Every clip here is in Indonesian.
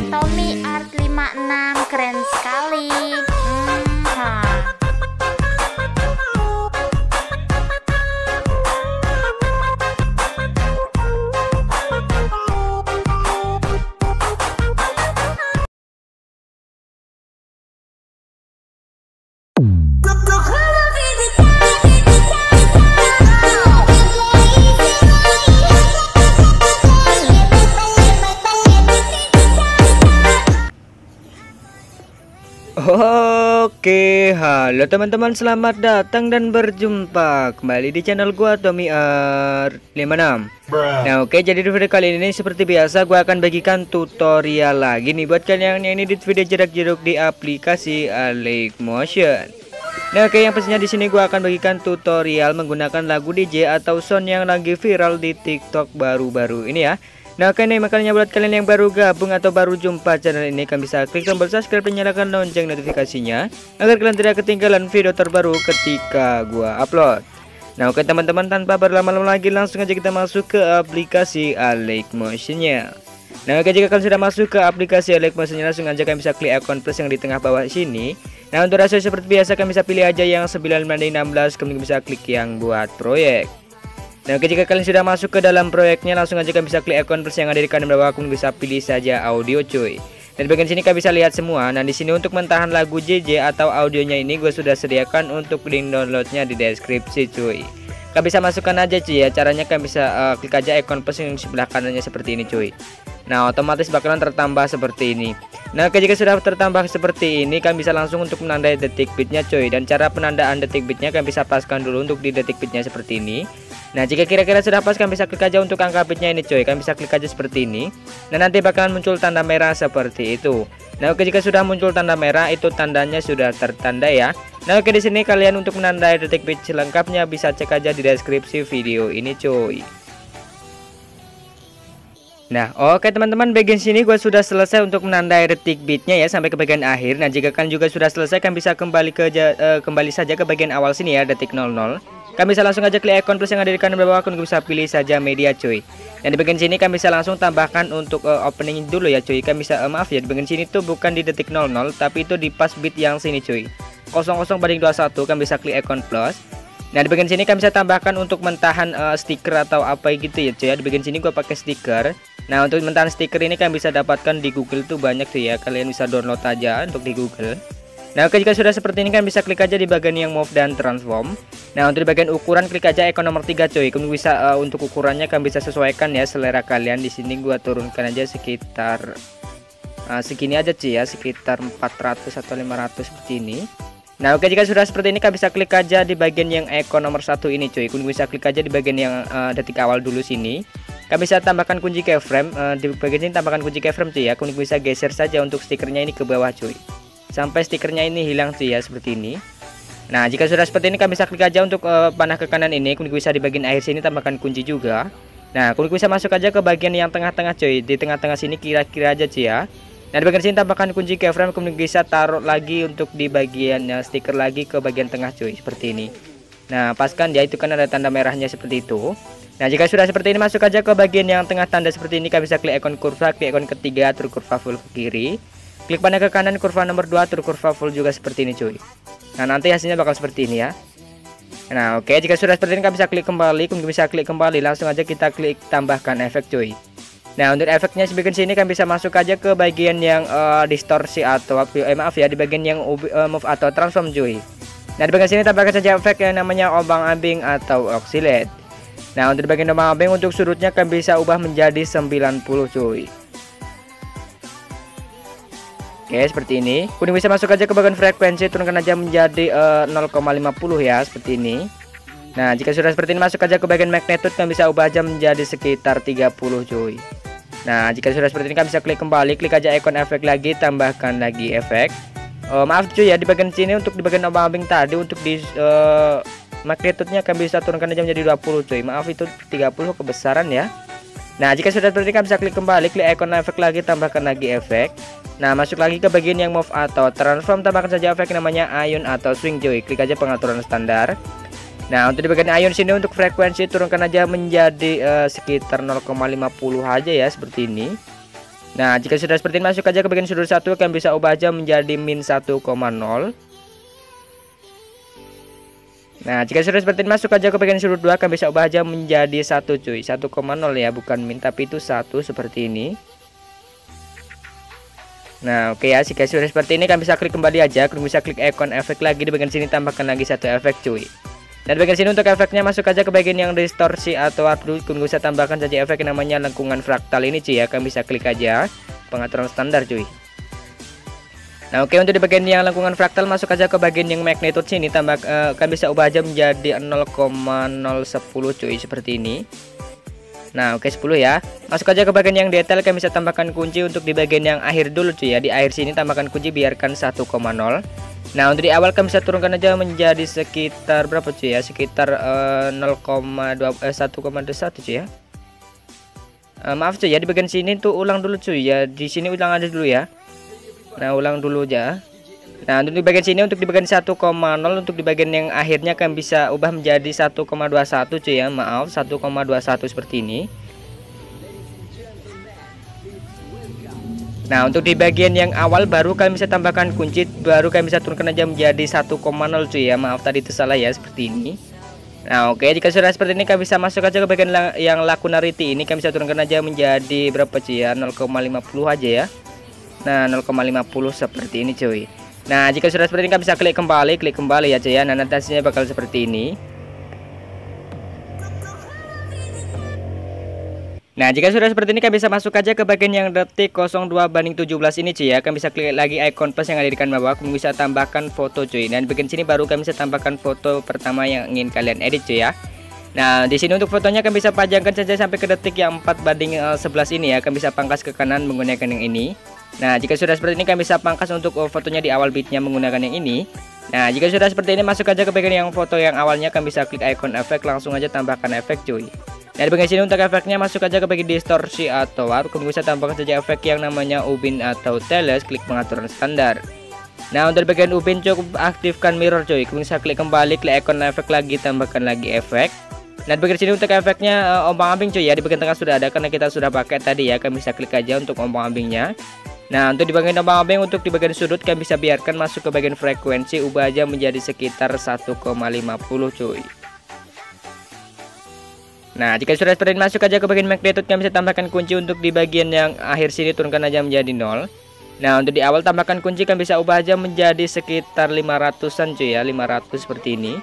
Tommy Art 56 keren sekali. Nah. Oke, halo teman-teman, selamat datang dan berjumpa kembali di channel gua Tommy Art 56. Nah, oke, jadi di video kali ini seperti biasa gua akan bagikan tutorial lagi nih buat kalian yang edit video jerak-jeruk di aplikasi Aligmotion. Nah, oke, yang pastinya di sini gua akan bagikan tutorial menggunakan lagu DJ atau sound yang lagi viral di TikTok baru-baru ini ya. Nah, oke nih, makanya buat kalian yang baru gabung atau baru jumpa channel ini, kalian bisa klik tombol subscribe dan nyalakan lonceng notifikasinya agar kalian tidak ketinggalan video terbaru ketika gua upload. Nah, oke teman-teman, tanpa berlama-lama lagi langsung aja kita masuk ke aplikasi Aligmotion-nya. Nah, oke, jika kalian sudah masuk ke aplikasi Aligmotion-nya, langsung aja kalian bisa klik akun plus yang di tengah bawah sini. Nah, untuk rasio seperti biasa kalian bisa pilih aja yang 9/16, kemudian bisa klik yang buat proyek. Nah, oke, jika kalian sudah masuk ke dalam proyeknya, langsung aja kalian bisa klik ikon plus yang ada di kanan bawah, kemudian bisa pilih saja audio cuy. Dan bagian sini kalian bisa lihat semua. Nah, di sini untuk mentahan lagu JJ atau audionya ini gue sudah sediakan untuk link downloadnya di deskripsi cuy. Kalian bisa masukkan aja cuy ya. Caranya kalian bisa klik aja ikon plus yang sebelah kanannya seperti ini cuy. Nah, otomatis bakalan tertambah seperti ini. Nah, oke, jika sudah tertambah seperti ini, kalian bisa langsung untuk menandai detik bitnya cuy. Dan cara penandaan detik bitnya kalian bisa paskan dulu untuk di detik bitnya seperti ini. Nah, jika kira-kira sudah pas, kalian bisa klik aja untuk angka bitnya ini coy. Kalian bisa klik aja seperti ini. Nah, nanti bakalan muncul tanda merah seperti itu. Nah, oke, jika sudah muncul tanda merah, itu tandanya sudah tertanda ya. Nah, oke, di sini kalian untuk menandai detik bit selengkapnya bisa cek aja di deskripsi video ini coy. Nah, oke teman-teman, bagian sini gue sudah selesai untuk menandai detik bitnya ya sampai ke bagian akhir. Nah, jika kalian juga sudah selesai, kalian bisa kembali saja ke bagian awal sini ya, detik 00. Kalian bisa langsung aja klik ikon plus yang ada di kanan bawah, kalian bisa pilih saja media cuy. Dan di bagian sini kalian bisa langsung tambahkan untuk opening dulu ya cuy. Kalian bisa maaf ya, di bagian sini tuh bukan di detik 00 tapi itu di pas bit yang sini cuy. 00/21 kalian bisa klik ikon plus. Nah, di bagian sini kalian bisa tambahkan untuk mentahan stiker atau apa gitu ya cuy. Di bagian sini gua pakai stiker. Nah, untuk mentahan stiker ini kalian bisa dapatkan di Google tuh banyak tuh ya. Kalian bisa download aja untuk di Google. Nah, oke, jika sudah seperti ini kan bisa klik aja di bagian yang move dan transform. Nah, untuk di bagian ukuran klik aja ikon nomor 3 coy. Kemudian bisa untuk ukurannya kan bisa sesuaikan ya selera kalian. Di sini gua turunkan aja sekitar segini aja cuy ya, sekitar 400 atau 500 seperti ini. Nah, oke, jika sudah seperti ini kan bisa klik aja di bagian yang ikon nomor 1 ini cuy. Kemudian bisa klik aja di bagian yang detik awal dulu sini. Kalian bisa tambahkan kunci keyframe di bagian sini, tambahkan kunci keyframe cuy ya. Kemudian bisa geser saja untuk stikernya ini ke bawah cuy. Sampai stikernya ini hilang cuy ya, seperti ini. Nah, jika sudah seperti ini kalian bisa klik aja untuk panah ke kanan ini, kemudian bisa di bagian akhir sini tambahkan kunci juga. Nah, kemudian bisa masuk aja ke bagian yang tengah-tengah cuy. Di tengah-tengah sini kira-kira aja cuy ya. Nah, di bagian sini tambahkan kunci keyframe, kemudian bisa taruh lagi untuk di bagian stiker lagi ke bagian tengah cuy, seperti ini. Nah, paskan ya, itu kan ada tanda merahnya seperti itu. Nah, jika sudah seperti ini masuk aja ke bagian yang tengah tanda seperti ini, kalian bisa klik ikon kurva, klik ikon ketiga, terus kurva full ke kiri. Klik panah ke kanan kurva nomor 2, terus kurva full juga seperti ini cuy. Nah, nanti hasilnya bakal seperti ini ya. Nah, oke, jika sudah seperti ini kalian bisa klik kembali, kemudian bisa klik kembali, langsung aja kita klik tambahkan efek cuy. Nah, untuk efeknya di bagian sini kalian bisa masuk aja ke bagian yang distorsi atau maaf ya, di bagian yang move atau transform cuy. Nah, di bagian sini tambahkan saja efek yang namanya ombang-ambing atau oscillate. Nah, untuk di bagian ombang-ambing untuk sudutnya kalian bisa ubah menjadi 90 cuy. Oke, seperti ini. Kemudian bisa masuk aja ke bagian frekuensi, turunkan aja menjadi 0,50 ya, seperti ini. Nah, jika sudah seperti ini masuk aja ke bagian magnitude, kalian bisa ubah aja menjadi sekitar 30 cuy. Nah, jika sudah seperti ini kalian bisa klik kembali, klik aja ikon efek lagi, tambahkan lagi efek. Maaf cuy ya, di bagian sini untuk di bagian ombang-ambing tadi untuk di magnitude-nya kalian bisa turunkan aja menjadi 20 cuy. Maaf, itu 30 kebesaran ya. Nah, jika sudah seperti ini kalian bisa klik kembali, klik ikon efek lagi, tambahkan lagi efek. Nah, masuk lagi ke bagian yang move atau transform, tambahkan saja efek namanya ion atau swing cuy. Klik aja pengaturan standar. Nah, untuk di bagian ion sini untuk frekuensi turunkan aja menjadi sekitar 0,50 aja ya, seperti ini. Nah, jika sudah seperti ini, masuk aja ke bagian sudut 1, kalian bisa ubah aja menjadi min 1,0. Nah, jika sudah seperti ini, masuk aja ke bagian sudut 2, kalian bisa ubah aja menjadi 1 cuy. 1,0 ya, bukan min, tapi itu 1 seperti ini. Nah, oke ya, jika sudah seperti ini, kalian bisa klik kembali aja, kalian bisa klik ikon efek lagi di bagian sini, tambahkan lagi satu efek cuy. Dan bagian sini untuk efeknya, masuk aja ke bagian yang distorsi atau warna, kalian bisa tambahkan saja efek yang namanya lengkungan fraktal ini cuy ya. Kalian bisa klik aja pengaturan standar cuy. Nah, oke, untuk di bagian yang lengkungan fraktal, masuk aja ke bagian yang magnitude sini, kalian bisa ubah aja menjadi 0,010 cuy seperti ini. Nah, oke, 10 ya. Masuk aja ke bagian yang detail, kalian bisa tambahkan kunci untuk di bagian yang akhir dulu cuy ya. Di akhir sini tambahkan kunci, biarkan 1,0. Nah, untuk di awal kalian bisa turunkan aja menjadi sekitar berapa cuy ya? Sekitar 1,21 cuy ya. Maaf cuy ya, di bagian sini tuh ulang dulu cuy ya. Di sini ulang aja dulu ya. Nah, ulang dulu aja. Nah, untuk di bagian sini, untuk di bagian 1,0, untuk di bagian yang akhirnya kalian bisa ubah menjadi 1,21 cuy ya. Maaf, 1,21 seperti ini. Nah, untuk di bagian yang awal baru kalian bisa tambahkan kunci, baru kalian bisa turunkan aja menjadi 1,0 cuy ya. Maaf tadi itu salah ya, seperti ini. Nah, oke, jika sudah seperti ini, kalian bisa masuk aja ke bagian yang lakunarity ini, kalian bisa turunkan aja menjadi berapa cuy ya? 0,50 aja ya. Nah, 0,50 seperti ini cuy. Nah, jika sudah seperti ini, kalian bisa klik kembali ya cuy ya. Nah, nanti hasilnya bakal seperti ini. Nah, jika sudah seperti ini, kalian bisa masuk aja ke bagian yang detik 02/17 ini cuy ya. Kalian bisa klik lagi icon plus yang ada di kanan bawah, kalian bisa tambahkan foto cuy. Dan bagian sini baru kalian bisa tambahkan foto pertama yang ingin kalian edit cuy ya. Nah, di sini untuk fotonya kalian bisa pajangkan saja sampai ke detik yang 4/11 ini ya. Kalian bisa pangkas ke kanan menggunakan yang ini. Nah, jika sudah seperti ini, kalian bisa pangkas untuk fotonya di awal bitnya menggunakan yang ini. Nah, jika sudah seperti ini, masuk aja ke bagian yang foto yang awalnya, kalian bisa klik icon efek, langsung aja tambahkan efek cuy. Nah, di bagian sini untuk efeknya, masuk aja ke bagian distorsi atau warna, kalian bisa tambahkan saja efek yang namanya ubin atau teles, klik pengaturan standar. Nah, untuk bagian ubin cukup aktifkan mirror cuy, kalian bisa klik kembali, klik icon efek lagi, tambahkan lagi efek. Nah, di bagian sini untuk efeknya ombang-ambing cuy ya, di bagian tengah sudah ada karena kita sudah pakai tadi ya. Kalian bisa klik aja untuk ombang-ambingnya. Nah, untuk di bagian ombang-ambing, untuk di bagian sudut kalian bisa biarkan masuk ke bagian frekuensi, ubah aja menjadi sekitar 1,50 cuy. Nah, jika sudah seperti ini, masuk aja ke bagian magnitude, kalian bisa tambahkan kunci untuk di bagian yang akhir sini, turunkan aja menjadi 0. Nah, untuk di awal tambahkan kunci, kalian bisa ubah aja menjadi sekitar 500-an cuy ya, 500 seperti ini.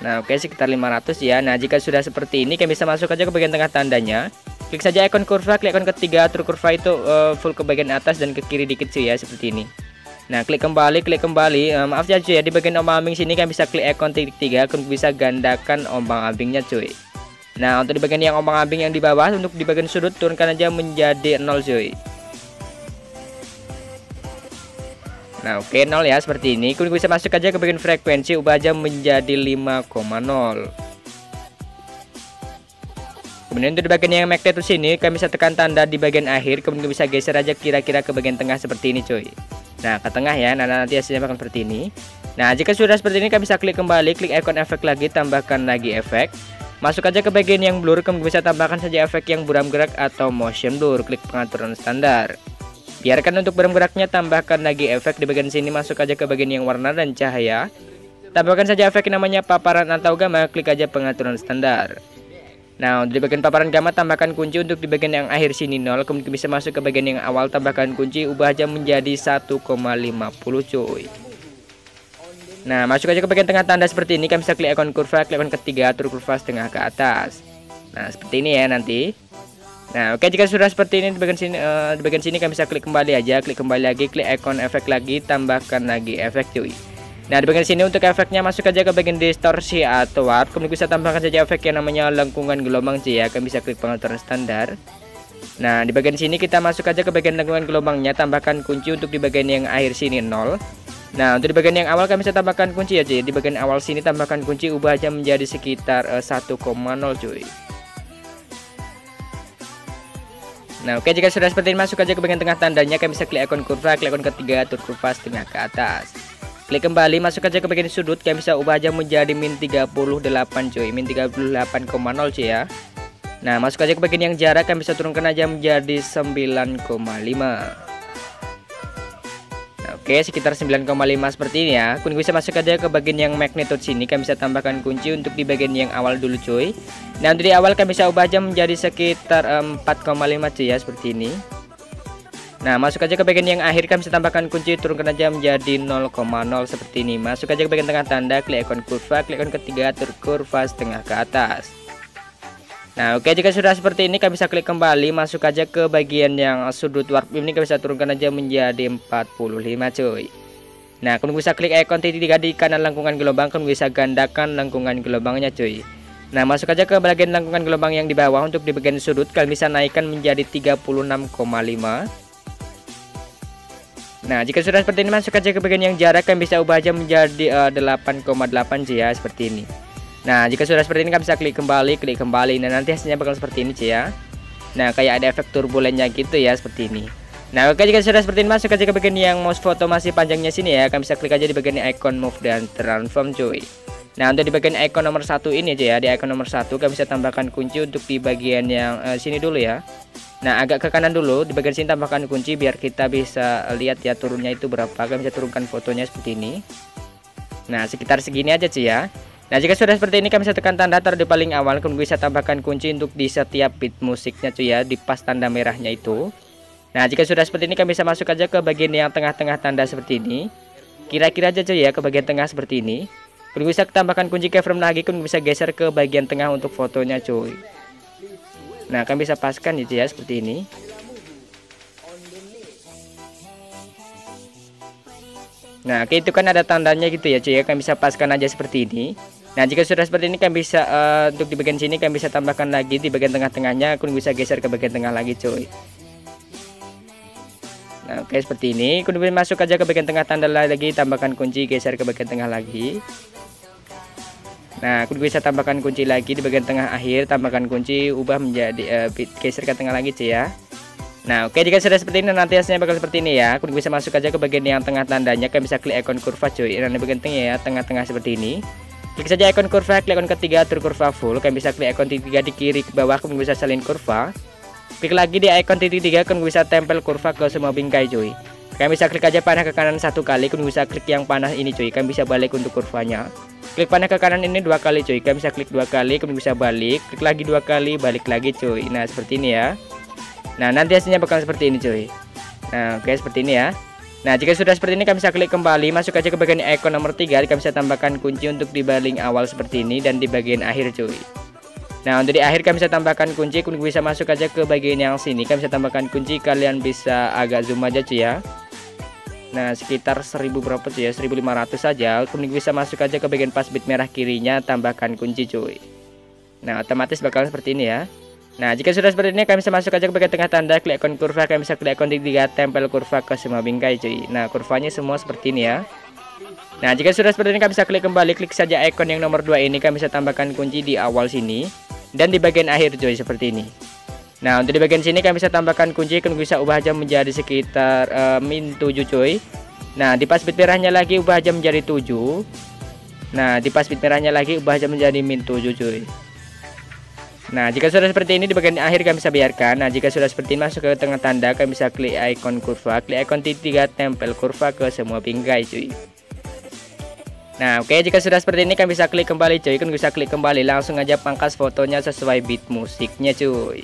Nah, oke, sekitar 500 ya. Nah, jika sudah seperti ini, kalian bisa masuk aja ke bagian tengah tandanya. Klik saja ikon kurva, klik ikon ketiga, atur kurva itu full ke bagian atas dan ke kiri dikit cuy ya, seperti ini. Nah, klik kembali. Maaf ya cuy ya, di bagian ombang-ambing sini kalian bisa klik ikon titik 3, kalian bisa gandakan ombang-ambingnya cuy. Nah, untuk di bagian yang ombang-ambing yang di bawah, untuk di bagian sudut turunkan aja menjadi 0 cuy. Nah, oke, 0 ya, seperti ini. Kalian bisa masuk aja ke bagian frekuensi, ubah aja menjadi 5,0. Kemudian untuk di bagian yang magnitude sini, kalian bisa tekan tanda di bagian akhir, kemudian bisa geser aja kira-kira ke bagian tengah seperti ini cuy. Nah, ke tengah ya. Nah, nanti hasilnya bakal seperti ini. Nah, jika sudah seperti ini, kalian bisa klik kembali, klik ikon efek lagi, tambahkan lagi efek. Masuk aja ke bagian yang blur, kemudian bisa tambahkan saja efek yang buram gerak atau motion blur, klik pengaturan standar. Biarkan untuk buram geraknya, tambahkan lagi efek di bagian sini, masuk aja ke bagian yang warna dan cahaya. Tambahkan saja efek yang namanya paparan atau gamma, klik aja pengaturan standar. Nah, untuk di bagian paparan gamma tambahkan kunci, untuk di bagian yang akhir sini 0, kemudian bisa masuk ke bagian yang awal, tambahkan kunci, ubah aja menjadi 1,50 cuy. Nah, masuk aja ke bagian tengah tanda seperti ini, kalian bisa klik ikon kurva, klik ikon ketiga, atur kurva setengah ke atas. Nah, seperti ini ya nanti. Nah, oke, jika sudah seperti ini, di bagian sini kalian bisa klik kembali aja, klik kembali lagi, klik ikon efek lagi, tambahkan lagi efek cuy. Nah, di bagian sini untuk efeknya, masuk aja ke bagian distorsi atau warp, kemudian bisa tambahkan saja efek yang namanya lengkungan gelombang cuy ya. Kalian bisa klik pengaturan standar. Nah, di bagian sini kita masuk aja ke bagian lengkungan gelombangnya, tambahkan kunci untuk di bagian yang akhir sini 0. Nah, untuk di bagian yang awal kalian bisa tambahkan kunci ya cuy. Di bagian awal sini tambahkan kunci, ubah aja menjadi sekitar 1,0 cuy. Nah, oke, jika sudah seperti ini, masuk aja ke bagian tengah tandanya, kalian bisa klik ikon kurva, klik ikon ketiga, atur kurva setengah ke atas. Klik kembali, masuk aja ke bagian sudut, kalian bisa ubah aja menjadi min 38 cuy, min 38,0 cuy ya. Nah, masuk aja ke bagian yang jarak, kalian bisa turunkan aja menjadi 9,5. Oke, sekitar 9,5 seperti ini ya. Kemudian bisa masuk aja ke bagian yang magnitude sini. Kalian bisa tambahkan kunci untuk di bagian yang awal dulu cuy. Nah, untuk di awal kalian bisa ubah aja menjadi sekitar 4,5 cuy ya, seperti ini. Nah, masuk aja ke bagian yang akhir, kalian bisa tambahkan kunci, turunkan aja menjadi 0,0 seperti ini. Masuk aja ke bagian tengah tanda, klik ikon kurva, klik ikon ketiga, atur kurva setengah ke atas. Nah, oke, jika sudah seperti ini kalian bisa klik kembali, masuk aja ke bagian yang sudut warp ini, kalian bisa turunkan aja menjadi 45 cuy. Nah, kalian bisa klik ikon titik 3 di kanan lengkungan gelombang, kalian bisa gandakan lengkungan gelombangnya cuy. Nah, masuk aja ke bagian lengkungan gelombang yang di bawah, untuk di bagian sudut kalian bisa naikkan menjadi 36,5. Nah, jika sudah seperti ini masuk aja ke bagian yang jarak, kalian bisa ubah aja menjadi 8,8 cuy ya, seperti ini. Nah, jika sudah seperti ini kalian bisa klik kembali. Nah, nanti hasilnya bakal seperti ini cuy ya. Nah, kayak ada efek turbulennya gitu ya, seperti ini. Nah, oke, jika sudah seperti ini masuk aja ke bagian yang mouse foto masih panjangnya sini ya. Kalian bisa klik aja di bagian icon move dan transform cuy. Nah, untuk di bagian icon nomor 1 ini aja ya, di icon nomor 1 kalian bisa tambahkan kunci untuk di bagian yang sini dulu ya. Nah, agak ke kanan dulu, di bagian sini tambahkan kunci biar kita bisa lihat ya turunnya itu berapa. Kalian bisa turunkan fotonya seperti ini. Nah, sekitar segini aja cuy ya. Nah, jika sudah seperti ini kalian bisa tekan tanda taruh di paling awal, kemudian bisa tambahkan kunci untuk di setiap bit musiknya cuy ya, di pas tanda merahnya itu. Nah, jika sudah seperti ini kalian bisa masuk aja ke bagian yang tengah-tengah tanda seperti ini. Kira-kira aja cuy ya, ke bagian tengah seperti ini. Kemudian bisa tambahkan kunci keyframe lagi, kemudian bisa geser ke bagian tengah untuk fotonya cuy. Nah, kalian bisa paskan gitu ya, seperti ini. Nah, oke, itu kan ada tandanya gitu ya cuy ya, kalian bisa paskan aja seperti ini. Nah, jika sudah seperti ini kalian bisa untuk di bagian sini kalian bisa tambahkan lagi di bagian tengah-tengahnya, kemudian bisa geser ke bagian tengah lagi cuy. Nah, oke, seperti ini. Kemudian masuk aja ke bagian tengah tanda lagi, tambahkan kunci, geser ke bagian tengah lagi. Nah, kemudian bisa tambahkan kunci lagi di bagian tengah akhir, tambahkan kunci, ubah menjadi geser ke tengah lagi cuy ya. Nah, oke, jika sudah seperti ini nanti hasilnya bakal seperti ini ya. Kemudian bisa masuk aja ke bagian yang tengah tandanya, kalian bisa klik ikon kurva cuy. Nah, di bagian tengah ya, tengah-tengah seperti ini. Klik saja ikon kurva, klik ikon ketiga, atur kurva full. Kalian bisa klik ikon titik 3 di kiri ke bawah, kemudian bisa salin kurva. Klik lagi di ikon titik 3, kemudian bisa tempel kurva ke semua bingkai cuy. Kalian bisa klik aja panah ke kanan 1 kali, kemudian bisa klik yang panah ini cuy. Kalian bisa balik untuk kurvanya. Klik panah ke kanan ini 2 kali cuy. Kalian bisa klik 2 kali, kemudian bisa balik. Klik lagi 2 kali, balik lagi cuy. Nah, seperti ini ya. Nah, nanti hasilnya bakal seperti ini cuy. Nah, oke, seperti ini ya. Nah, jika sudah seperti ini kalian bisa klik kembali, masuk aja ke bagian icon nomor 3, kalian bisa tambahkan kunci untuk di baling awal seperti ini dan di bagian akhir cuy. Nah, untuk di akhir kalian bisa tambahkan kunci, kemudian bisa masuk aja ke bagian yang sini, kalian bisa tambahkan kunci, kalian bisa agak zoom aja cuy ya. Nah, sekitar 1000 berapa cuy ya, 1500 saja. Kemudian bisa masuk aja ke bagian pas bit merah kirinya, tambahkan kunci cuy. Nah, otomatis bakal seperti ini ya. Nah, jika sudah seperti ini kalian bisa masuk aja ke bagian tengah tanda, klik ikon kurva, kalian bisa klik ikon titik 3, tempel kurva ke semua bingkai cuy. Nah, kurvanya semua seperti ini ya. Nah, jika sudah seperti ini kalian bisa klik kembali, klik saja ikon yang nomor 2 ini, kalian bisa tambahkan kunci di awal sini dan di bagian akhir cuy seperti ini. Nah, untuk di bagian sini kalian bisa tambahkan kunci, kalian bisa ubah aja menjadi sekitar min 7 cuy. Nah, di pas bit merahnya lagi ubah aja menjadi 7. Nah, di pas bit merahnya lagi ubah aja menjadi min 7 cuy. Nah, jika sudah seperti ini di bagian akhir kalian bisa biarkan. Nah, jika sudah seperti ini masuk ke tengah tanda, kalian bisa klik ikon kurva, klik ikon titik 3, tempel kurva ke semua bingkai cuy. Nah, oke, jika sudah seperti ini kalian bisa klik kembali cuy. Kalian bisa klik kembali, langsung aja pangkas fotonya sesuai beat musiknya cuy.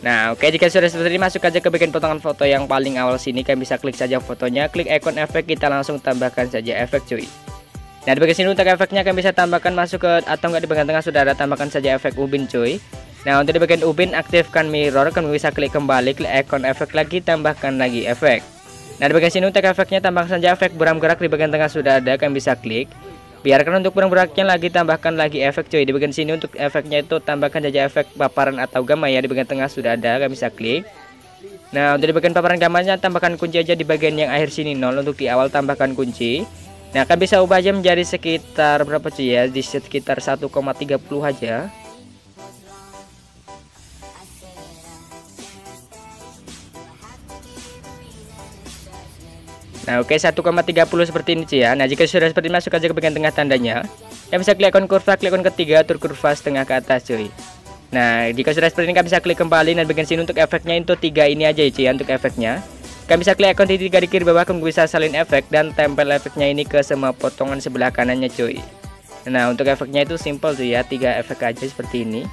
Nah, oke, jika sudah seperti ini masuk aja ke bagian potongan foto yang paling awal sini, kalian bisa klik saja fotonya, klik ikon efek, kita langsung tambahkan saja efek cuy. Nah, di bagian sini untuk efeknya kalian bisa tambahkan masuk ke atau enggak di bagian tengah sudah ada, tambahkan saja efek ubin cuy. Nah, untuk di bagian ubin aktifkan mirror, kalian bisa klik kembali, klik ikon efek lagi, tambahkan lagi efek. Nah, di bagian sini untuk efeknya tambahkan saja efek buram gerak, di bagian tengah sudah ada, kalian bisa klik. Biarkan untuk buram geraknya lagi, tambahkan lagi efek cuy. Di bagian sini untuk efeknya itu tambahkan saja efek paparan atau gamma ya, di bagian tengah sudah ada, kalian bisa klik. Nah, untuk di bagian paparan gammanya tambahkan kunci aja di bagian yang akhir sini 0, untuk di awal tambahkan kunci. Nah, kalian bisa ubah aja menjadi sekitar berapa cuy ya, di sekitar 1,30 aja. Nah, oke, 1,30 seperti ini cuy ya. Nah, jika sudah seperti ini masuk aja ke bagian tengah tandanya. Kalian bisa klik ikon kurva, klik ikon ketiga, atur kurva setengah ke atas cuy. Nah, jika sudah seperti ini kalian bisa klik kembali dan bagian sini untuk efeknya itu 3 ini aja ya cuy ya, untuk efeknya. Kalian bisa klik ikon titik 3 di kiri bawah, kalian bisa salin efek dan tempel efeknya ini ke semua potongan sebelah kanannya cuy. Nah, untuk efeknya itu simple tuh ya, 3 efek aja seperti ini.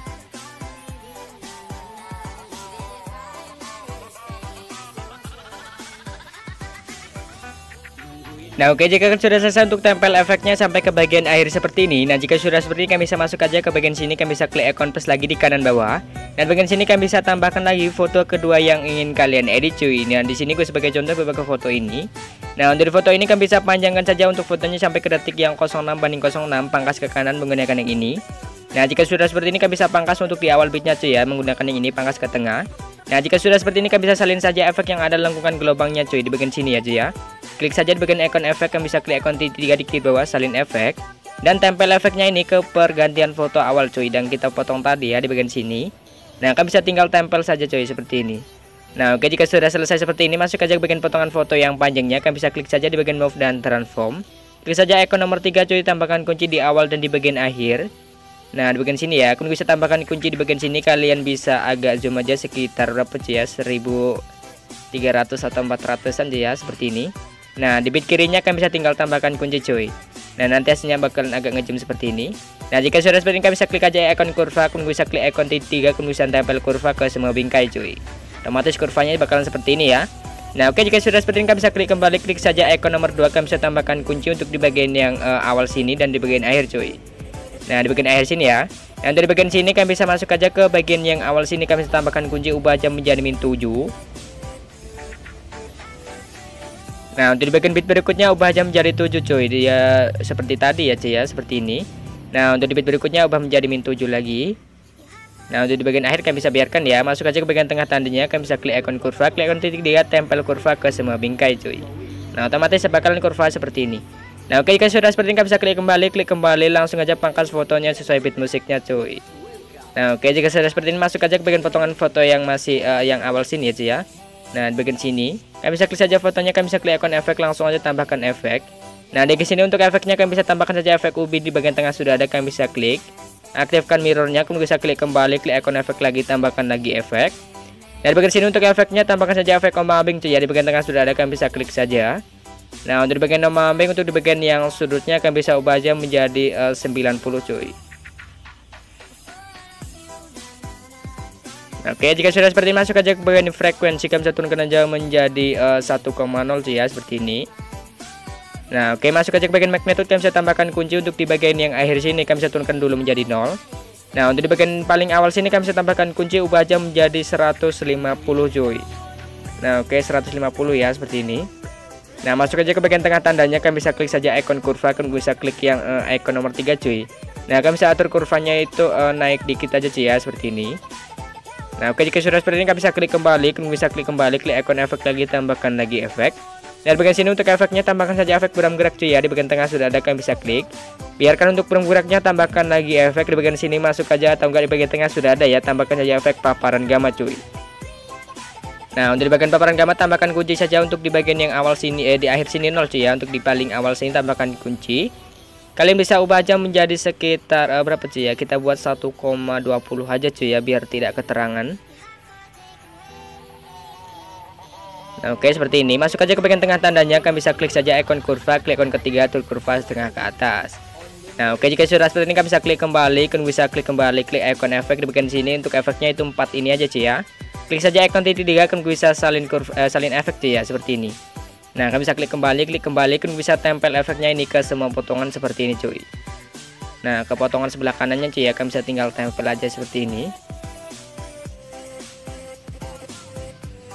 Nah oke, jika sudah selesai untuk tempel efeknya sampai ke bagian akhir seperti ini. Nah jika sudah seperti ini, kalian bisa masuk aja ke bagian sini, kalian bisa klik ikon plus lagi di kanan bawah. Dan bagian sini kalian bisa tambahkan lagi foto kedua yang ingin kalian edit cuy. Nah di sini gue sebagai contoh beberapa foto ini. Nah untuk foto ini kalian bisa panjangkan saja untuk fotonya sampai ke detik yang 06/06, pangkas ke kanan menggunakan yang ini. Nah jika sudah seperti ini, kalian bisa pangkas untuk di awal bitnya cuy ya, menggunakan yang ini, pangkas ke tengah. Nah jika sudah seperti ini, kalian bisa salin saja efek yang ada lengkungan gelombangnya cuy di bagian sini ya cuy ya. Klik saja di bagian ikon efek, kalian bisa klik ikon titik 3 di kiri bawah, salin efek. Dan tempel efeknya ini ke pergantian foto awal cuy, dan kita potong tadi ya di bagian sini. Nah kalian bisa tinggal tempel saja cuy seperti ini. Nah oke, jika sudah selesai seperti ini, masuk aja ke bagian potongan foto yang panjangnya. Kalian bisa klik saja di bagian move dan transform. Klik saja ikon nomor 3 cuy, tambahkan kunci di awal dan di bagian akhir. Nah di bagian sini ya, kalian bisa tambahkan kunci di bagian sini. Kalian bisa agak zoom aja sekitar berapa cuy ya, 1300 atau 400an aja ya, seperti ini. Nah di bit kirinya kalian bisa tinggal tambahkan kunci cuy. Nah nanti hasilnya bakalan agak ngezoom seperti ini. Nah jika sudah seperti ini, kalian bisa klik aja ikon kurva, kalian bisa klik ikon titik 3, kalian bisa tempel kurva ke semua bingkai cuy. Otomatis kurvanya bakalan seperti ini ya. Nah oke, jika sudah seperti ini, kalian bisa klik kembali, klik saja ikon nomor 2, kalian bisa tambahkan kunci untuk di bagian yang awal sini dan di bagian akhir cuy. Nah di bagian akhir sini ya. Dan dari bagian sini kalian bisa masuk aja ke bagian yang awal sini, kalian bisa tambahkan kunci ubah jam menjadi -7. Nah untuk di bagian bit berikutnya ubah jam menjadi 7 cuy, dia seperti tadi ya cuy ya, seperti ini. Nah untuk di bit berikutnya ubah menjadi -7 lagi. Nah untuk di bagian akhir kalian bisa biarkan ya, masuk aja ke bagian tengah tandanya, kalian bisa klik ikon kurva, klik ikon titik 3, tempel kurva ke semua bingkai cuy. Nah otomatis bakalan kurva seperti ini. Nah oke, jika sudah seperti ini, kalian bisa klik kembali, langsung aja pangkas fotonya sesuai beat musiknya cuy. Nah oke, jika sudah seperti ini, masuk aja ke bagian potongan foto yang masih yang awal sini ya cuy ya. Nah di bagian sini kalian bisa klik saja fotonya, kalian bisa klik ikon efek, langsung aja tambahkan efek. Nah di sini untuk efeknya kalian bisa tambahkan saja efek ubi di bagian tengah sudah ada, kalian bisa klik. Aktifkan mirrornya, kalian bisa klik kembali, klik ikon efek lagi, tambahkan lagi efek. Nah di bagian sini untuk efeknya tambahkan saja efek ombak ambing cuy ya, di bagian tengah sudah ada, kalian bisa klik saja. Nah untuk di bagian ombak ambing, untuk di bagian yang sudutnya kalian bisa ubah aja menjadi 90 cuy. Oke, jika sudah seperti ini, masuk aja ke bagian frekuensi, kalian bisa turunkan aja menjadi 1,0 cuy ya, seperti ini. Nah oke, masuk aja ke bagian magnitude, kalian bisa tambahkan kunci untuk di bagian yang akhir sini, kalian bisa turunkan dulu menjadi 0. Nah untuk di bagian paling awal sini, kalian bisa tambahkan kunci ubah aja menjadi 150 cuy. Nah oke, 150 ya, seperti ini. Nah masuk aja ke bagian tengah tandanya, kalian bisa klik saja ikon kurva, kalian bisa klik yang ikon nomor 3 cuy. Nah kalian bisa atur kurvanya itu naik dikit aja cuy ya, seperti ini. Nah oke, jika sudah seperti ini, kalian bisa klik kembali, kalian bisa klik kembali, klik ikon efek lagi, tambahkan lagi efek. Dan bagian sini untuk efeknya tambahkan saja efek buram gerak cuy ya, di bagian tengah sudah ada, kalian bisa klik. Biarkan untuk buram geraknya, tambahkan lagi efek di bagian sini, masuk aja atau enggak di bagian tengah sudah ada ya, tambahkan saja efek paparan gamma cuy. Nah untuk di bagian paparan gamma tambahkan kunci saja, untuk di bagian yang awal sini di akhir sini 0 cuy ya, untuk di paling awal sini tambahkan kunci. Kalian bisa ubah aja menjadi sekitar berapa cuy ya, kita buat 1,20 aja cuy ya, biar tidak keterangan. Nah, oke seperti ini, masuk aja ke bagian tengah tandanya, kalian bisa klik saja ikon kurva, klik ikon ketiga, atur kurva setengah ke atas. Nah oke, jika sudah seperti ini, kalian bisa klik kembali, kalian bisa klik kembali, klik ikon efek di bagian sini, untuk efeknya itu 4 ini aja cuy ya. Klik saja ikon titik 3, kalian bisa salin efek cuy ya, seperti ini. Nah kalian bisa klik kembali, kalian bisa tempel efeknya ini ke semua potongan seperti ini cuy. Nah ke potongan sebelah kanannya cuy ya, kalian bisa tinggal tempel aja seperti ini.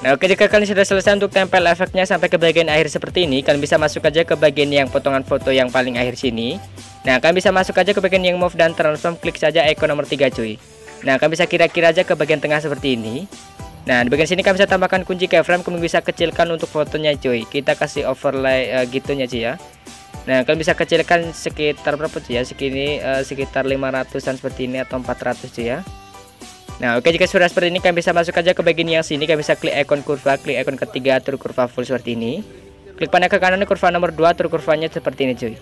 Nah oke, jika kalian sudah selesai untuk tempel efeknya sampai ke bagian akhir seperti ini, kalian bisa masuk aja ke bagian yang potongan foto yang paling akhir sini. Nah kalian bisa masuk aja ke bagian yang move dan transform, klik saja ikon nomor 3 cuy. Nah kalian bisa kira-kira aja ke bagian tengah seperti ini. Nah di bagian sini kalian bisa tambahkan kunci keyframe, kalian bisa kecilkan untuk fotonya cuy. Kita kasih overlay gitunya cuy ya. Nah kalian bisa kecilkan sekitar berapa cuy ya, segini sekitar 500an seperti ini atau 400 cuy ya. Nah oke, jika sudah seperti ini, kalian bisa masuk aja ke bagian yang sini, kalian bisa klik ikon kurva, klik ikon ketiga, atur kurva full seperti ini. Klik panah ke kanan kurva nomor 2, atur kurvanya seperti ini cuy.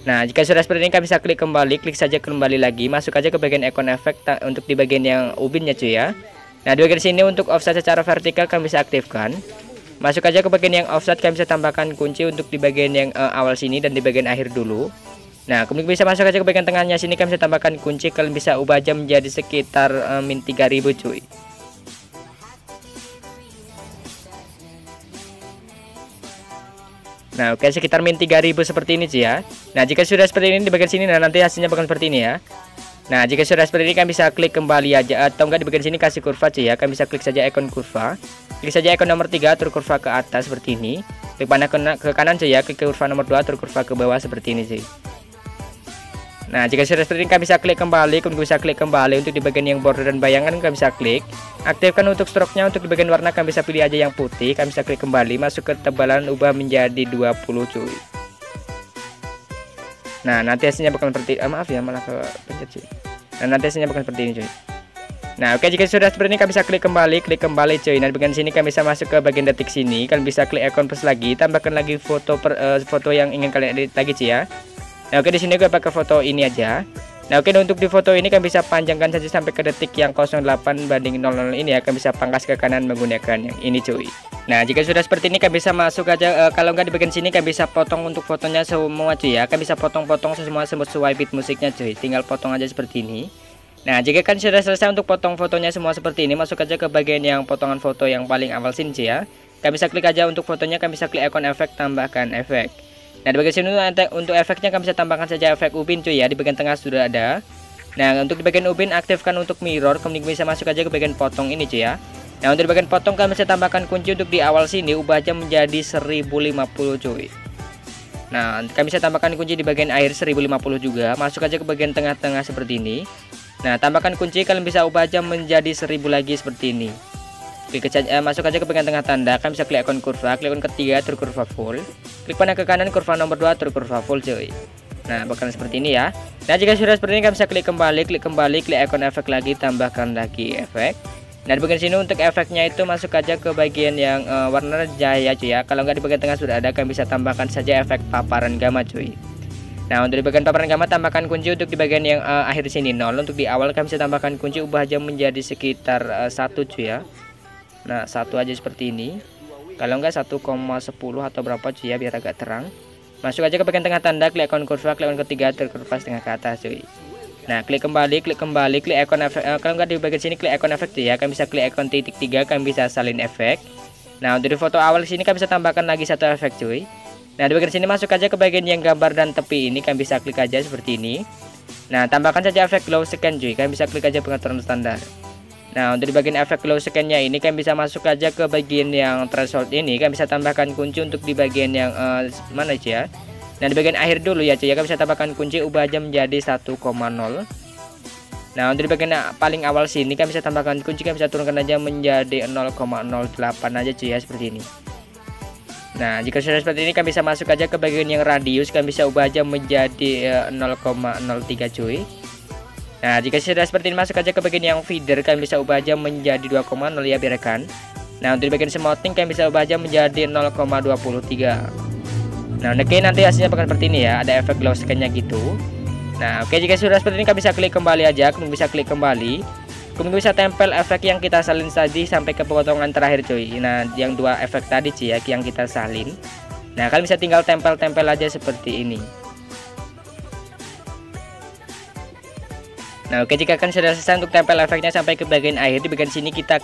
Nah, jika sudah seperti ini kami bisa klik kembali, klik saja kembali lagi, masuk aja ke bagian icon efek untuk di bagian yang ubinnya cuy ya. Nah, di bagian sini untuk offset secara vertikal kami bisa aktifkan. Masuk aja ke bagian yang offset, kami bisa tambahkan kunci untuk di bagian yang awal sini dan di bagian akhir dulu. Nah, kemudian bisa masuk aja ke bagian tengahnya sini, kami bisa tambahkan kunci, kalian bisa ubah jam menjadi sekitar min 3000 cuy. Nah, oke, sekitar min 3000 seperti ini sih ya. Nah, jika sudah seperti ini di bagian sini, nah nanti hasilnya bakal seperti ini ya. Nah, jika sudah seperti ini kami bisa klik kembali aja, atau enggak di bagian sini kasih kurva sih ya. Kami bisa klik saja ikon kurva. Klik saja ikon nomor 3, atur kurva ke atas seperti ini. Klik panah ke kanan sih ya, klik kurva nomor 2, atur kurva ke bawah seperti ini sih. Nah, jika sudah seperti ini kami bisa klik kembali, kemudian bisa klik kembali untuk di bagian yang border dan bayangan kami bisa klik. Aktifkan untuk stroke-nya, untuk di bagian warna kami bisa pilih aja yang putih, kami bisa klik kembali, masuk ke tebalan, ubah menjadi 20 cuy. Nah, nanti hasilnya bakal seperti maaf ya, malah ke pencet cuy. Nah, nanti hasilnya bakal seperti ini cuy. Nah, oke, jika sudah seperti ini kami bisa klik kembali cuy. Nah, di bagian sini kami bisa masuk ke bagian detik sini, kalian bisa klik ikon plus lagi, tambahkan lagi foto foto yang ingin kalian edit lagi cuy ya. Nah, oke, di sini gue pakai foto ini aja. Nah, oke, untuk di foto ini kan bisa panjangkan saja sampai ke detik yang 08/00 ini ya, kan bisa pangkas ke kanan menggunakan yang ini cuy. Nah, jika sudah seperti ini kan bisa masuk aja, kalau nggak di bagian sini kan bisa potong untuk fotonya semua cuy ya, kan bisa potong-potong semua sesuai beat musiknya cuy, tinggal potong aja seperti ini. Nah, jika kan sudah selesai untuk potong fotonya semua seperti ini, masuk aja ke bagian yang potongan foto yang paling awal sini cuy ya. Kan bisa klik aja untuk fotonya, kan bisa klik ikon efek, tambahkan efek. Nah, di bagian sini untuk efeknya kami bisa tambahkan saja efek ubin cuy ya, di bagian tengah sudah ada. Nah, untuk di bagian ubin aktifkan untuk mirror, kemudian bisa masuk aja ke bagian potong ini cuy ya. Nah, untuk di bagian potong kami bisa tambahkan kunci untuk di awal sini, ubah aja menjadi 1050 cuy. Nah, kami bisa tambahkan kunci di bagian akhir 1050 juga, masuk aja ke bagian tengah-tengah seperti ini. Nah, tambahkan kunci, kalian bisa ubah aja menjadi 1000 lagi seperti ini. Masuk aja ke bagian tengah tanda, kalian bisa klik ikon kurva, klik ikon ketiga, atur kurva full. Klik panah ke kanan, kurva nomor 2, atur kurva full cuy. Nah, bakalan seperti ini ya. Nah, jika sudah seperti ini kalian bisa klik kembali, klik ikon efek lagi, tambahkan lagi efek. Nah, di bagian sini untuk efeknya itu masuk aja ke bagian yang warna cahaya cuy ya. Kalau nggak di bagian tengah sudah ada, kalian bisa tambahkan saja efek paparan gamma cuy. Nah, untuk di bagian paparan gamma tambahkan kunci untuk di bagian yang akhir sini 0. Untuk di awal kalian bisa tambahkan kunci, ubah aja menjadi sekitar 1 cuy ya. Nah, 1 aja seperti ini. Kalau enggak 1,10 atau berapa cuy ya, biar agak terang. Masuk aja ke bagian tengah tanda, klik ikon kurva, klik ikon ketiga, atur kurva setengah ke atas cuy. Nah, klik kembali, klik ikon efek. Kalau enggak di bagian sini klik ikon efek cuy ya, kalian bisa klik ikon titik 3, kalian bisa salin efek. Nah, untuk di foto awal sini kalian bisa tambahkan lagi 1 efek cuy. Nah, di bagian sini masuk aja ke bagian yang gambar dan tepi ini, kalian bisa klik aja seperti ini. Nah, tambahkan saja efek glow scan cuy, kalian bisa klik aja pengaturan standar. Nah, untuk di bagian efek glow scan-nya ini kan bisa masuk aja ke bagian yang threshold ini, kan bisa tambahkan kunci untuk di bagian yang mana sih ya. Nah, di bagian akhir dulu ya cuy ya, kan bisa tambahkan kunci, ubah aja menjadi 1,0. Nah, untuk di bagian paling awal sini kan bisa tambahkan kunci, kan bisa turunkan aja menjadi 0,08 aja cuy ya, seperti ini. Nah, jika sudah seperti ini kan bisa masuk aja ke bagian yang radius, kan bisa ubah aja menjadi 0,03 cuy. Nah, jika sudah seperti ini masuk aja ke bagian yang feeder, kalian bisa ubah aja menjadi 2,0 ya, biarkan. Nah, untuk di bagian smoothing kalian bisa ubah aja menjadi 0,23. Nah, oke, nanti hasilnya bakal seperti ini ya, ada efek glow scan-nya gitu. Nah, oke, jika sudah seperti ini kalian bisa klik kembali aja, kemudian bisa klik kembali. Kemudian bisa tempel efek yang kita salin tadi sampai ke potongan terakhir cuy. Nah, yang 2 efek tadi cuy ya, yang kita salin. Nah, kalian bisa tinggal tempel-tempel aja seperti ini. Nah, oke, jika kan sudah selesai untuk tempel efeknya sampai ke bagian akhir, di bagian sini kita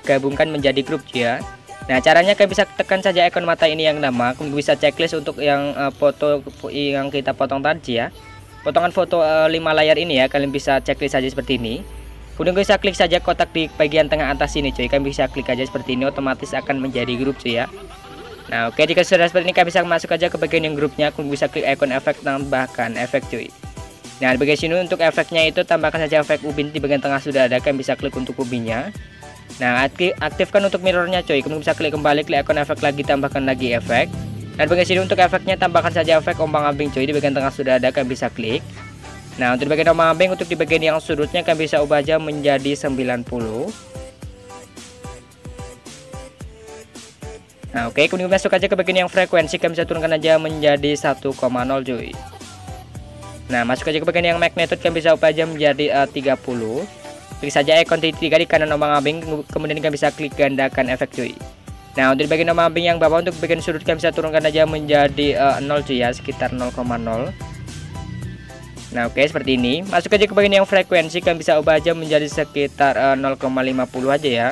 gabungkan menjadi grup ya. Nah, caranya kalian bisa tekan saja ikon mata ini yang nama, kemudian bisa checklist untuk yang foto yang kita potong tadi ya. Potongan foto 5 layar ini ya, kalian bisa checklist saja seperti ini. Kemudian bisa klik saja kotak di bagian tengah atas ini cuy, kalian bisa klik aja seperti ini, otomatis akan menjadi grup cuy ya. Nah, oke, jika sudah seperti ini kalian bisa masuk aja ke bagian yang grupnya, kemudian bisa klik ikon efek, tambahkan efek cuy. Nah, di bagian sini untuk efeknya itu tambahkan saja efek ubin, di bagian tengah sudah ada, kalian bisa klik untuk ubinnya. Nah, aktifkan untuk mirrornya coy, kemudian bisa klik kembali, klik ikon efek lagi, tambahkan lagi efek. Nah, di bagian sini untuk efeknya tambahkan saja efek ombang-ambing coy, di bagian tengah sudah ada, kalian bisa klik. Nah, untuk di bagian ombang-ambing, untuk di bagian yang sudutnya kalian bisa ubah aja menjadi 90. Nah, oke, kemudian masuk aja ke bagian yang frekuensi, kalian bisa turunkan aja menjadi 1,0 cuy. Nah, masuk aja ke bagian yang magnitude, kalian bisa ubah aja menjadi 30. Klik saja ikon titik 3 di kanan ombang-ambing, kemudian kalian bisa klik gandakan efek cuy. Nah, untuk bagian ombang-ambing yang bawah, untuk bagian sudut kalian bisa turunkan aja menjadi 0 cuy ya, sekitar 0,0. Nah, oke, seperti ini. Masuk aja ke bagian yang frekuensi, kalian bisa ubah aja menjadi sekitar 0,50 aja ya.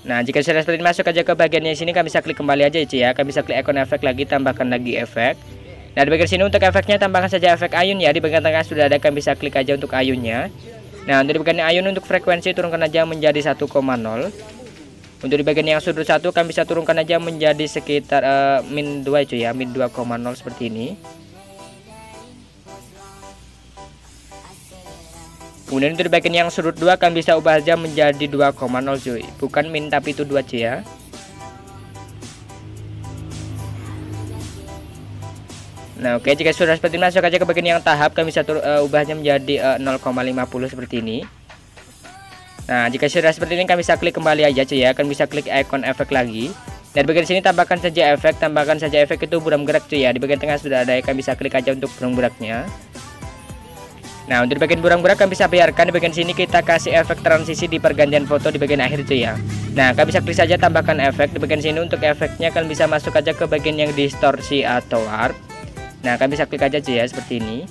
Nah, jika sudah seperti ini, masuk aja ke bagian yang sini, kalian bisa klik kembali aja cuy ya. Kalian bisa klik ikon efek lagi, tambahkan lagi efek. Nah, di bagian sini untuk efeknya tambahkan saja efek ayun ya. Di bagian tengah sudah ada, kalian bisa klik aja untuk ayunnya. Nah, untuk di bagian ayun untuk frekuensi turunkan aja menjadi 1,0. Untuk di bagian yang sudut 1 kalian bisa turunkan aja menjadi sekitar min 2 cuy ya, min 2,0 seperti ini. Kemudian untuk di bagian yang sudut 2 kalian bisa ubah aja menjadi 2,0 cuy. Bukan min tapi itu 2 cuy ya. Nah, oke, jika sudah seperti ini, masuk aja ke bagian yang tahap, kalian bisa ubahnya menjadi 0,50 seperti ini. Nah, jika sudah seperti ini, kalian bisa klik kembali aja cuy ya. Kalian bisa klik ikon efek lagi. Dan bagian sini tambahkan saja efek itu buram gerak cuy ya. Di bagian tengah sudah ada, kalian bisa klik aja untuk buram geraknya. Nah, untuk di bagian buram gerak kalian bisa biarkan. Di bagian sini kita kasih efek transisi di pergantian foto di bagian akhir cuy ya. Nah, kalian bisa klik saja tambahkan efek. Di bagian sini untuk efeknya kalian bisa masuk aja ke bagian yang distorsi atau warp. Nah, kalian bisa klik aja cuy ya, seperti ini.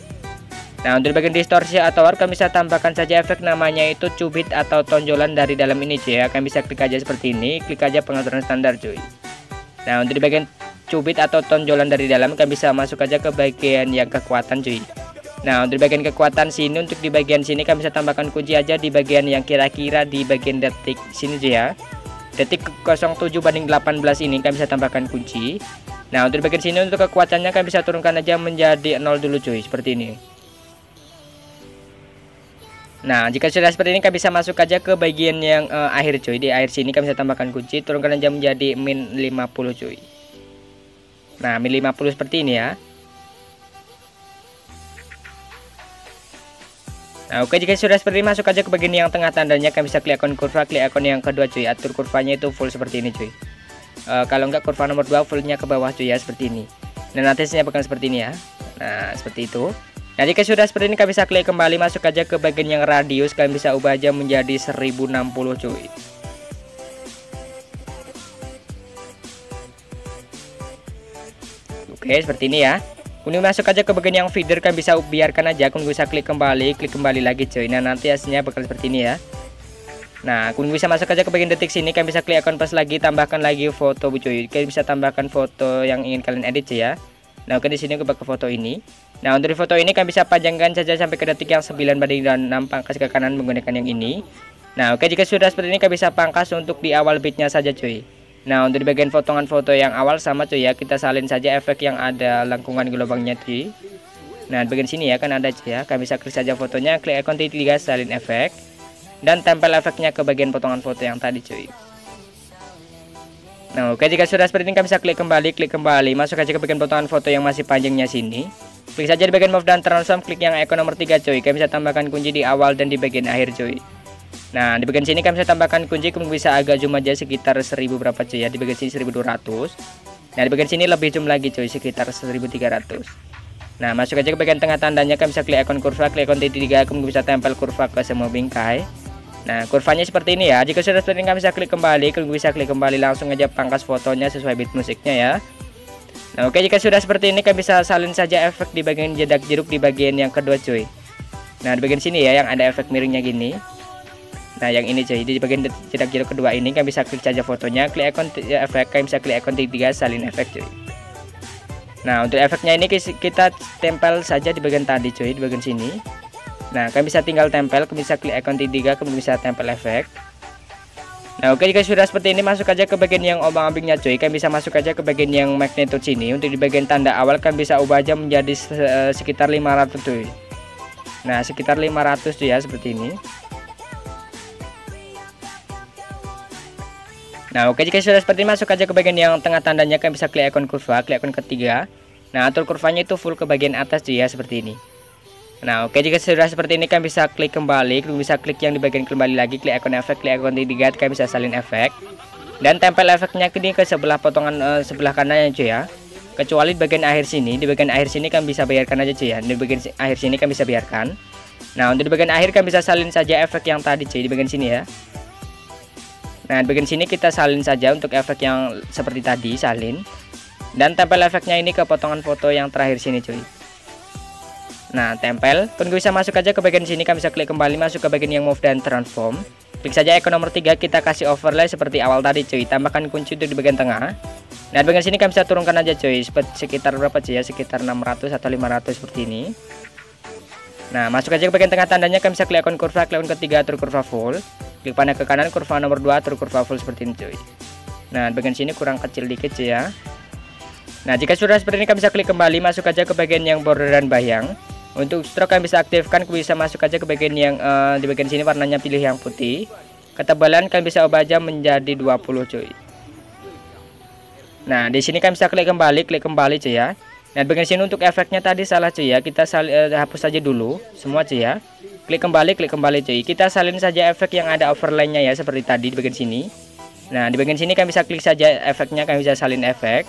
Nah, untuk bagian distorsi atau warp kalian bisa tambahkan saja efek, namanya itu cubit atau tonjolan dari dalam ini cuy ya. Kalian bisa klik aja seperti ini, klik aja pengaturan standar cuy. Nah, untuk di bagian cubit atau tonjolan dari dalam kalian bisa masuk aja ke bagian yang kekuatan cuy. Nah, untuk di bagian kekuatan sini, untuk di bagian sini kalian bisa tambahkan kunci aja di bagian yang kira-kira di bagian detik sini cuy ya. Detik 07/18 ini kalian bisa tambahkan kunci. Nah, untuk bagian sini untuk kekuatannya kalian bisa turunkan aja menjadi 0 dulu cuy, seperti ini. Nah, jika sudah seperti ini, kalian bisa masuk aja ke bagian yang akhir cuy. Di akhir sini kalian bisa tambahkan kunci, turunkan aja menjadi min 50 cuy. Nah, min 50 seperti ini ya. Nah, oke, jika sudah seperti ini, masuk aja ke bagian yang tengah tandanya, kalian bisa klik ikon kurva, klik ikon yang kedua cuy. Atur kurvanya itu full seperti ini cuy. Kalau enggak kurva nomor 2 fullnya ke bawah cuy ya, seperti ini. Dan nanti hasilnya bakal seperti ini ya. Nah, seperti itu. Nah, jika sudah seperti ini, kalian bisa klik kembali, masuk aja ke bagian yang radius, kalian bisa ubah aja menjadi 1060 cuy. Oke, seperti ini ya. Kemudian masuk aja ke bagian yang feeder, kalian bisa biarkan aja, kemudian bisa klik kembali lagi cuy. Nah, nanti hasilnya bakal seperti ini ya. Nah, kemudian bisa masuk aja ke bagian detik sini, kalian bisa klik ikon plus lagi, tambahkan lagi foto cuy. Kalian bisa tambahkan foto yang ingin kalian edit cuy ya. Nah, oke, di sini aku pakai foto ini. Nah, untuk di foto ini kalian bisa panjangkan saja sampai ke detik yang 9/6, pangkas ke kanan menggunakan yang ini. Nah, oke, jika sudah seperti ini, kalian bisa pangkas untuk di awal bitnya saja cuy. Nah, untuk di bagian potongan foto yang awal sama cuy ya, kita salin saja efek yang ada lengkungan gelombangnya cuy. Nah, di bagian sini ya kan ada cuy ya. Kalian bisa klik saja fotonya, klik ikon titik 3 salin efek. Dan tempel efeknya ke bagian potongan foto yang tadi cuy. Nah, oke, jika sudah seperti ini, kalian bisa klik kembali, masuk aja ke bagian potongan foto yang masih panjangnya sini. Klik saja di bagian move dan transform, klik yang ikon nomor 3 cuy. Kalian bisa tambahkan kunci di awal dan di bagian akhir cuy. Nah, di bagian sini kalian bisa tambahkan kunci, kemudian bisa agak zoom aja sekitar 1000 berapa cuy ya. Di bagian sini 1200. Nah, di bagian sini lebih zoom lagi cuy, sekitar 1300. Nah, masuk aja ke bagian tengah tandanya, kalian bisa klik ikon kurva, klik ikon titik 3, kemudian bisa tempel kurva ke semua bingkai. Nah, kurvanya seperti ini ya. Jika sudah seperti ini, kalian bisa klik kembali, kemudian bisa klik kembali, langsung aja pangkas fotonya sesuai beat musiknya ya. Nah, oke, jika sudah seperti ini, kalian bisa salin saja efek di bagian jedak jeruk di bagian yang kedua cuy. Nah, di bagian sini ya yang ada efek miringnya gini. Nah, yang ini cuy, di bagian jedak jeruk kedua ini kalian bisa klik saja fotonya, klik ikon efek, kalian bisa klik ikon titik 3 salin efek cuy. Nah, untuk efeknya ini kita tempel saja di bagian tadi cuy, di bagian sini. Nah, kalian bisa tinggal tempel, kalian bisa klik ikon titik 3, kemudian bisa tempel efek. Nah, oke, jika sudah seperti ini, masuk aja ke bagian yang ombang-ambingnya cuy. Kalian bisa masuk aja ke bagian yang magnitude sini. Untuk di bagian tanda awal kalian bisa ubah aja menjadi sekitar 500 cuy. Nah, sekitar 500 cuy ya, seperti ini. Nah, oke, jika sudah seperti ini, masuk aja ke bagian yang tengah tandanya, kalian bisa klik ikon kurva, klik ikon ketiga. Nah, atur kurvanya itu full ke bagian atas cuy ya, seperti ini. Nah, oke, jika sudah seperti ini, kalian bisa klik kembali, kemudian bisa klik yang di bagian kembali lagi, klik ikon efek, klik ikon titik 3, kalian bisa salin efek dan tempel efeknya ke sebelah potongan sebelah kanannya cuy ya. kecuali di bagian akhir sini. Di bagian akhir sini kan bisa biarkan aja cuy ya. Di bagian akhir sini kan bisa biarkan. Nah, untuk di bagian akhir kan bisa salin saja efek yang tadi cuy, di bagian sini ya. Nah, di bagian sini kita salin saja untuk efek yang seperti tadi, salin. Dan tempel efeknya ini ke potongan foto yang terakhir sini cuy. Nah, tempel. Kalian bisa masuk aja ke bagian sini, kalian bisa klik kembali masuk ke bagian yang move dan transform. Klik saja icon nomor 3, kita kasih overlay seperti awal tadi cuy. Tambahkan kunci untuk di bagian tengah. Nah, di bagian sini kalian bisa turunkan aja cuy, sekitar berapa cuy ya? Sekitar 600 atau 500 seperti ini. Nah, masuk aja ke bagian tengah tandanya, kalian bisa klik icon kurva, klik icon ketiga atur kurva full. Klik panah ke kanan kurva nomor 2 atur kurva full seperti ini cuy. Nah, di bagian sini kurang kecil dikit cuy ya. Nah, jika sudah seperti ini kalian bisa klik kembali masuk aja ke bagian yang border dan bayang. Untuk stroke kalian bisa aktifkan, bisa masuk aja ke bagian yang di bagian sini warnanya pilih yang putih. Ketebalan kalian bisa ubah aja menjadi 20 cuy. Nah, di sini kalian bisa klik kembali cuy ya. Nah, di bagian sini untuk efeknya tadi salah cuy ya. Kita hapus saja dulu semua cuy ya. Klik kembali cuy. Kita salin saja efek yang ada overlay-nya ya seperti tadi di bagian sini. Nah, di bagian sini kalian bisa klik saja efeknya, kalian bisa salin efek.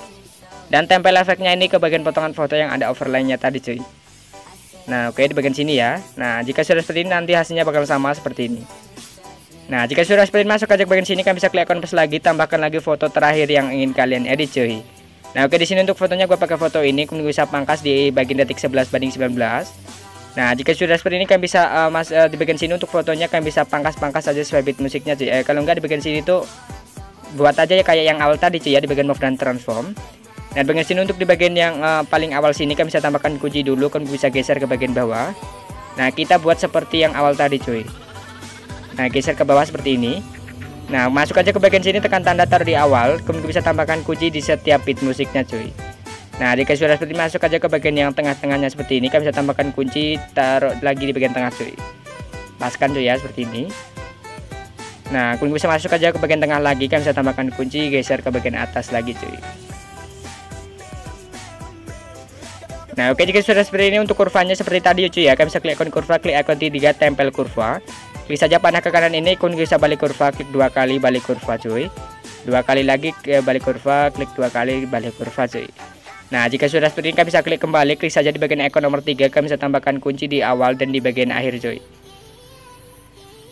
Dan tempel efeknya ini ke bagian potongan foto yang ada overlay-nya tadi cuy. Nah, oke, di bagian sini ya. Nah, jika sudah seperti ini nanti hasilnya bakal sama seperti ini. Nah, jika sudah seperti ini masuk aja ke bagian sini, kalian bisa klik icon plus lagi, tambahkan lagi foto terakhir yang ingin kalian edit cuy. Nah, oke, di sini untuk fotonya gue pakai foto ini, kemudian bisa pangkas di bagian detik 11:19. Nah, jika sudah seperti ini kalian bisa di bagian sini untuk fotonya kalian bisa pangkas aja sesuai beat musiknya cuy. Kalau enggak di bagian sini tuh buat aja ya kayak yang awal tadi cuy ya, di bagian move dan transform. Nah, bagian sini untuk di bagian yang paling awal sini kalian bisa tambahkan kunci dulu, kan bisa geser ke bagian bawah. Nah, kita buat seperti yang awal tadi cuy. Nah, geser ke bawah seperti ini. Nah, masuk aja ke bagian sini, tekan tanda taruh di awal, kemudian bisa tambahkan kunci di setiap beat musiknya cuy. Nah, jika sudah seperti ini masuk aja ke bagian yang tengah-tengahnya seperti ini, kalian bisa tambahkan kunci, taruh lagi di bagian tengah cuy. Paskan cuy ya seperti ini. Nah, kemudian bisa masuk aja ke bagian tengah lagi, kalian bisa tambahkan kunci, geser ke bagian atas lagi cuy. Nah, oke, jika sudah seperti ini untuk kurvanya seperti tadi cuy ya, kalian bisa klik icon kurva, klik icon 3 tempel kurva. Klik saja panah ke kanan ini, kemudian bisa balik kurva, klik 2 kali balik kurva cuy. 2 kali lagi ke balik kurva, klik 2 kali balik kurva cuy. Nah, jika sudah seperti ini kalian bisa klik kembali, klik saja di bagian icon nomor 3, kalian bisa tambahkan kunci di awal dan di bagian akhir cuy.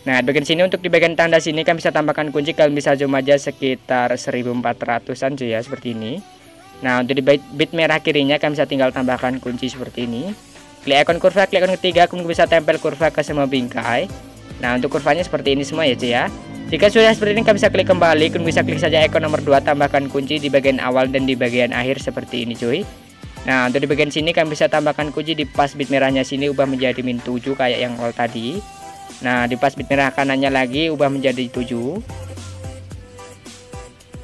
Nah, di bagian sini untuk di bagian tanda sini kalian bisa tambahkan kunci, kalian bisa zoom aja sekitar 1400-an cuy ya seperti ini. Nah, untuk di bit merah kirinya kalian bisa tinggal tambahkan kunci seperti ini. Klik icon kurva, klik icon ketiga, kemudian bisa tempel kurva ke semua bingkai. Nah, untuk kurvanya seperti ini semua ya cuy ya. Jika sudah seperti ini kalian bisa klik kembali, kemudian bisa klik saja icon nomor 2, tambahkan kunci di bagian awal dan di bagian akhir seperti ini cuy. Nah, untuk di bagian sini kalian bisa tambahkan kunci di pas bit merahnya sini, ubah menjadi -7 kayak yang awal tadi. Nah, di pas bit merah kanannya lagi ubah menjadi 7.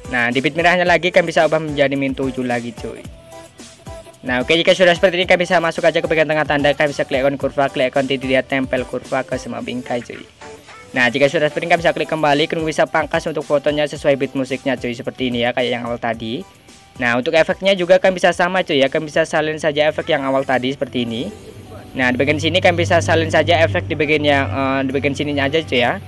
Nah, di bit merahnya lagi kan bisa ubah menjadi -7 lagi cuy. Nah, oke, jika sudah seperti ini kan bisa masuk aja ke bagian tengah tanda, kan bisa klik icon kurva, klik icon titik tempel kurva ke semua bingkai cuy. Nah, jika sudah seperti ini kan bisa klik kembali, kemudian bisa pangkas untuk fotonya sesuai beat musiknya cuy, seperti ini ya kayak yang awal tadi. Nah, untuk efeknya juga kan bisa sama cuy ya, kan bisa salin saja efek yang awal tadi seperti ini. Nah, di bagian sini kan bisa salin saja efek di bagian yang di bagian sininya aja cuy ya.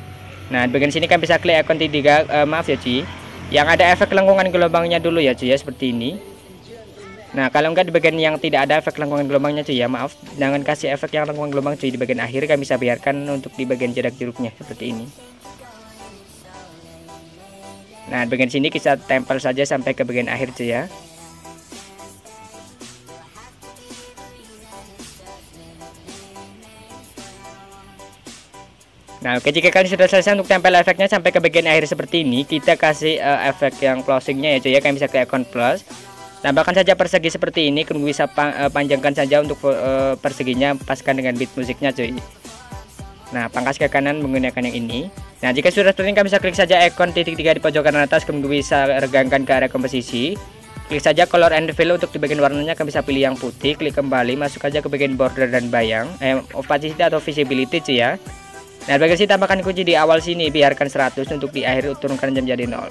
Nah, di bagian sini kan bisa klik icon tiga, maaf ya cuy, yang ada efek lengkungan gelombangnya dulu ya cuy ya, seperti ini. Nah, kalau enggak di bagian yang tidak ada efek lengkungan gelombangnya cuy ya, maaf, jangan kasih efek yang lengkungan gelombang cuy. Di bagian akhir kan bisa biarkan untuk di bagian jarak jeruknya seperti ini. Nah, di bagian sini kita tempel saja sampai ke bagian akhir cuy ya. Nah, oke, jika kalian sudah selesai untuk tempel efeknya sampai ke bagian akhir seperti ini, kita kasih efek yang closingnya ya cuy ya. Kalian bisa klik icon plus, tambahkan saja persegi seperti ini, kemudian bisa panjangkan saja untuk perseginya, paskan dengan beat musiknya cuy. Nah, pangkas ke kanan menggunakan yang ini. Nah, jika sudah seperti ini kalian bisa klik saja icon titik 3 di pojok kanan atas, kemudian bisa regangkan ke area komposisi. Klik saja color and fill, untuk di bagian warnanya kalian bisa pilih yang putih, klik kembali, masuk aja ke bagian border dan bayang, opacity atau visibility cuy ya. Nah, bagian sini tambahkan kunci di awal sini, biarkan 100, untuk di akhir turunkan jam jadi 0.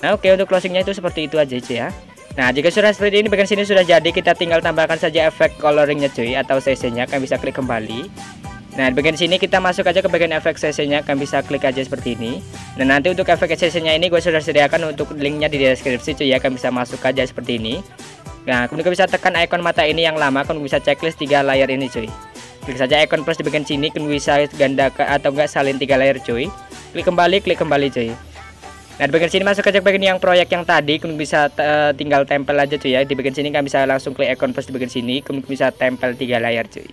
Nah, oke, untuk closingnya itu seperti itu aja cuy ya. Nah, jika sudah seperti ini bagian sini sudah jadi, kita tinggal tambahkan saja efek coloringnya cuy atau CC nya, kan bisa klik kembali. Nah, di bagian sini kita masuk aja ke bagian efek CC nya, kan bisa klik aja seperti ini. Nah, nanti untuk efek CC nya ini gue sudah sediakan untuk linknya di deskripsi cuy ya, kan bisa masuk aja seperti ini. Nah, kemudian bisa tekan ikon mata ini yang lama, kemudian bisa checklist 3 layer ini cuy. Klik saja ikon plus di bagian sini, kemudian bisa ganda ke atau enggak salin 3 layer cuy. Klik kembali cuy. Nah, di bagian sini masuk ke bagian yang proyek yang tadi, kemudian bisa tinggal tempel aja cuy ya. Di bagian sini kan bisa langsung klik ikon plus di bagian sini, kemudian bisa tempel 3 layar cuy.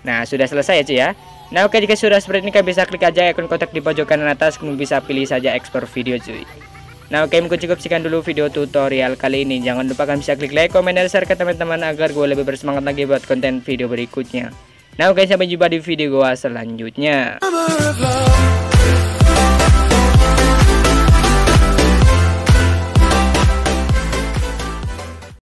Nah, sudah selesai ya cuy ya. Nah, oke, jika sudah seperti ini kan bisa klik aja ikon kotak di pojok kanan atas, kemudian bisa pilih saja ekspor video cuy. Nah, oke, mungkin cukup sekian dulu video tutorial kali ini. Jangan lupa kalian bisa klik like, komen, dan share ke teman-teman agar gue lebih bersemangat lagi buat konten video berikutnya. Nah, oke, sampai jumpa di video gue selanjutnya.